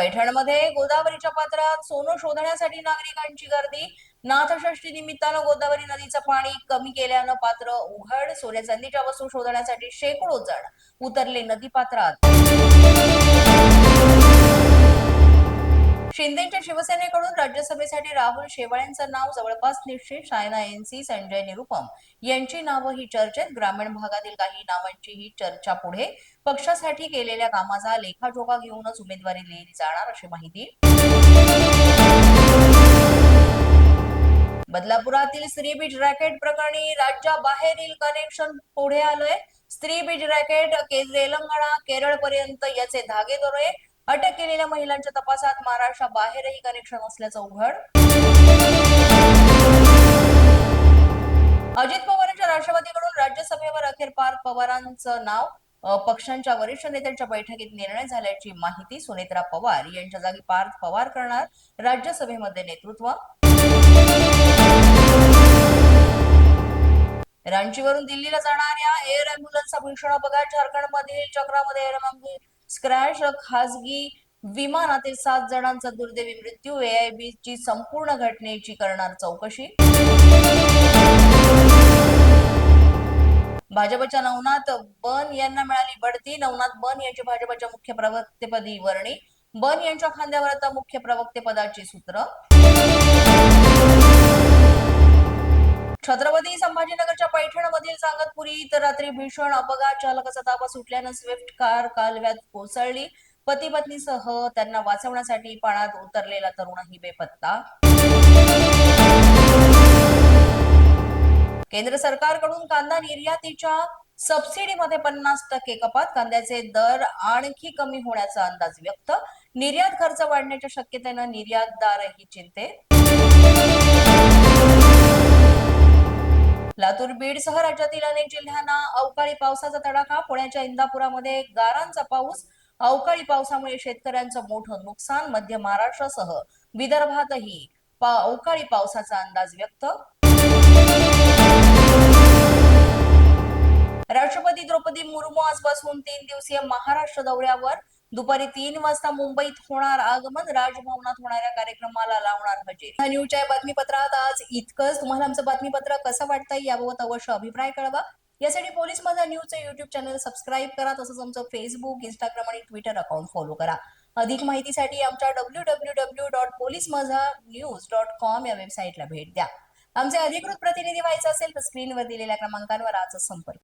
पैठणमध्ये गोदावरीच्या पात्रात सोनं शोधण्यासाठी नागरिकांची गर्दी. नाथषष्ठी निमित्तानं गोदावरी नदीचं पाणी कमी केल्यानं पात्र उघड. सोन्या चांदीच्या वस्तू शोधण्यासाठी शेकडो जण उतरले नदी पात्रात. शिंदेच्या शिवसेनेकडून राज्यसभेसाठी राहुल शेवाळेंचं नाव जवळपास निश्चित. शायना एनसी, संजय निरुपम यांची नावं चर्चेत. ग्रामीण भागातील काही नावांची ही चर्चा पुढे. पक्षासाठी केलेल्या कामाचा लेखाजोखा घेऊनच उमेदवारी दिली जाणार अशी माहिती. बदलापुरातील स्त्री बीज रॅकेट प्रकरणी राज्याबाहेरील कनेक्शन पुढे आलंय. स्त्री बीज रॅकेट तेलंगणा, केरळ पर्यंत याचे धागे दोरे. अटक केलेल्या महिलांच्या तपासात महाराष्ट्राबाहेरही कनेक्शन असल्याचं उघड. अजित पवारांच्या राष्ट्रवादीकडून राज्यसभेवर अखेर पार्थ पवारांचं नाव. पक्षांच्या वरिष्ठ नेत्यांच्या बैठकीत निर्णय झाल्याची माहिती. सुनेत्रा पवार यांच्या जागी पार्थ पवार करणार राज्यसभेमध्ये नेतृत्व. रांचीवरून दिल्लीला जाणाऱ्या एअर अँब्युलन्सचा भीषण अपघात. झारखंडमधील चक्रामध्ये एअर क्रॅश. खासगी विमानातील 7 जणांचा दुर्दैवी मृत्यू. एआयबीची संपूर्ण घटनेची करणार चौकशी. भाजपच्या नवनाथ बन यांना मिळाली बढती. नवनाथ बन यांची भाजपच्या मुख्य प्रवक्तेपदी वर्णी. बन यांच्या खांद्यावर आता मुख्य प्रवक्तेपदाची सूत्र. छत्रपती संभाजीनगरच्या पैठणमधील सांगतपुरीत रात्री भीषण अपघात. चालकाचा ताबा सुटल्यानं स्विफ्ट कार कालव्यात कोसळली. पती पत्नीसह त्यांना वाचवण्यासाठी पाण्यात उतरलेला तरुणही बेपत्ता. केंद्र सरकारकडून कांदा निर्यातीच्या सबसिडीमध्ये 50% कपात. कांद्याचे दर आणखी कमी होण्याचा अंदाज व्यक्त. निर्यात खर्च वाढण्याच्या शक्यतेनं निर्यातदारही चिंतेत. लातूर, बीड सह राज्यातील अनेक जिल्ह्यांना अवकाळी पावसाचा तडाखा. पुण्याच्या इंदापुरामध्ये गारांचा पाऊस. अवकाळी पावसामुळे शेतकऱ्यांचं मोठं नुकसान. मध्य महाराष्ट्रासह विदर्भातही अवकाळी पावसाचा अंदाज व्यक्त. राष्ट्रपती द्रौपदी मुर्मू आजपासून 3 दिवसीय महाराष्ट्र दौऱ्यावर. दुपारी 3 वाजता मुंबईत होणार आगमन. राजभवनात होणाऱ्या कार्यक्रमाला लावणार हजेरी. हा न्यूजच्या बातमीपत्रात आज इतकंच. तुम्हाला आमचं बातमीपत्र कसं वाटतंय याबाबत अवश्य अभिप्राय कळवा. यासाठी पोलीस माझा न्यूजचं युट्यूब चॅनल सबस्क्राईब करा. तसंच आमचं फेसबुक, इंस्टाग्राम आणि ट्विटर अकाउंट फॉलो करा. अधिक माहितीसाठी आमच्या www.policemazhanews.com या वेबसाईटला भेट द्या. आमचे अधिकृत प्रतिनिधी व्हायचं असेल तर स्क्रीनवर दिलेल्या क्रमांकांवर आजच संपर्क